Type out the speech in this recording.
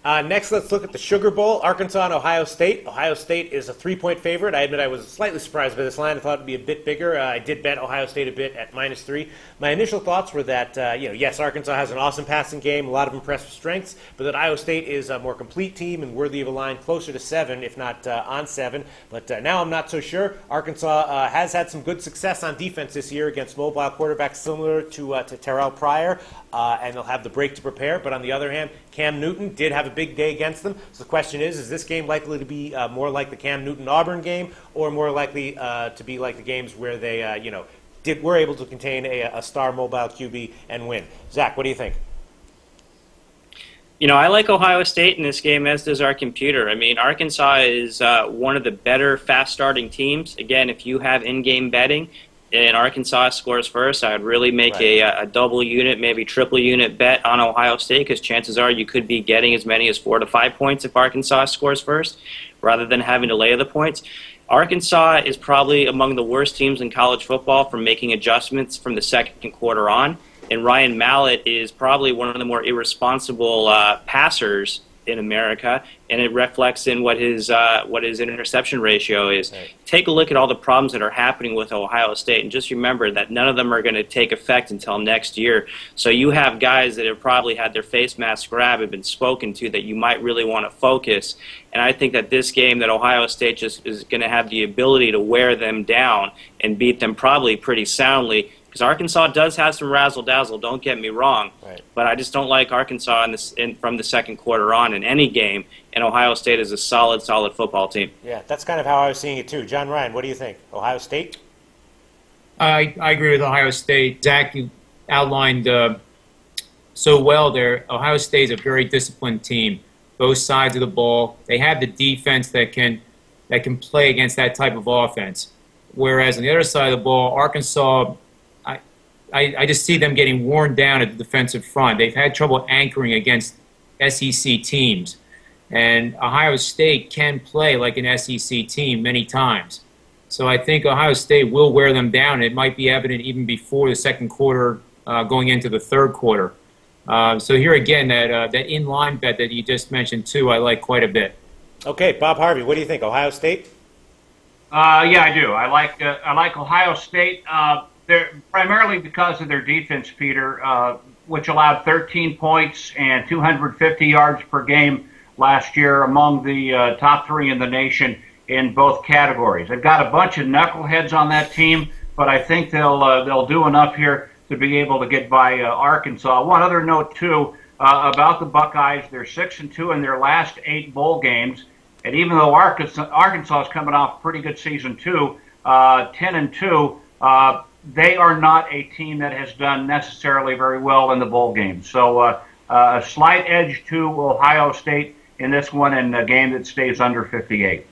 Next, let's look at the Sugar Bowl, Arkansas and Ohio State. Ohio State is a 3-point favorite. I admit I was slightly surprised by this line. I thought it would be a bit bigger. I did bet Ohio State a bit at -3. My initial thoughts were that, yes, Arkansas has an awesome passing game, a lot of impressive strengths, but that Iowa State is a more complete team and worthy of a line closer to 7, if not on 7. But now I'm not so sure. Arkansas has had some good success on defense this year against mobile quarterbacks similar to Terrell Pryor, and they'll have the break to prepare. But on the other hand, Cam Newton did have a big day against them. So the question is this game likely to be more like the Cam Newton-Auburn game, or more likely to be like the games where they, were able to contain a star mobile QB and win? Zach, what do you think? I like Ohio State in this game, as does our computer. I mean, Arkansas is one of the better fast-starting teams. Again, if you have in-game betting and Arkansas scores first, I would really make a double unit, maybe triple unit bet on Ohio State, because chances are you could be getting as many as 4 to 5 points if Arkansas scores first, rather than having to lay the points. Arkansas is probably among the worst teams in college football for making adjustments from the second quarter on. And Ryan Mallett is probably one of the more irresponsible passers in America, and it reflects in what his interception ratio is. Right. Take a look at all the problems that are happening with Ohio State, and just remember that none of them are going to take effect until next year. So you have guys that have probably had their face mask grabbed and been spoken to that you might really want to focus. And I think that this game, that Ohio State just is going to have the ability to wear them down and beat them probably pretty soundly. Because Arkansas does have some razzle-dazzle, don't get me wrong, right, but I just don't like Arkansas from the second quarter on in any game, and Ohio State is a solid football team. Yeah, that's kind of how I was seeing it too. John Ryan, what do you think? Ohio State? I agree with Ohio State. Zach, you outlined so well there. Ohio State is a very disciplined team, both sides of the ball. They have the defense that can play against that type of offense. Whereas on the other side of the ball, Arkansas, I just see them getting worn down at the defensive front. They've had trouble anchoring against SEC teams. And Ohio State can play like an SEC team many times. So I think Ohio State will wear them down. It might be evident even before the second quarter, going into the third quarter. So here again, that in-line bet that you just mentioned too, I like quite a bit. Okay, Bob Harvey, what do you think? Ohio State? Yeah, I do. I like Ohio State. They're primarily because of their defense, Peter, which allowed 13 points and 250 yards per game last year, among the top 3 in the nation in both categories. They've got a bunch of knuckleheads on that team, but I think they'll do enough here to be able to get by Arkansas. One other note too about the Buckeyes: they're 6-2 in their last 8 bowl games, and even though Arkansas is coming off a pretty good season too, 10-2. They are not a team that has done necessarily very well in the bowl game. So a slight edge to Ohio State in this one, and a game that stays under 58.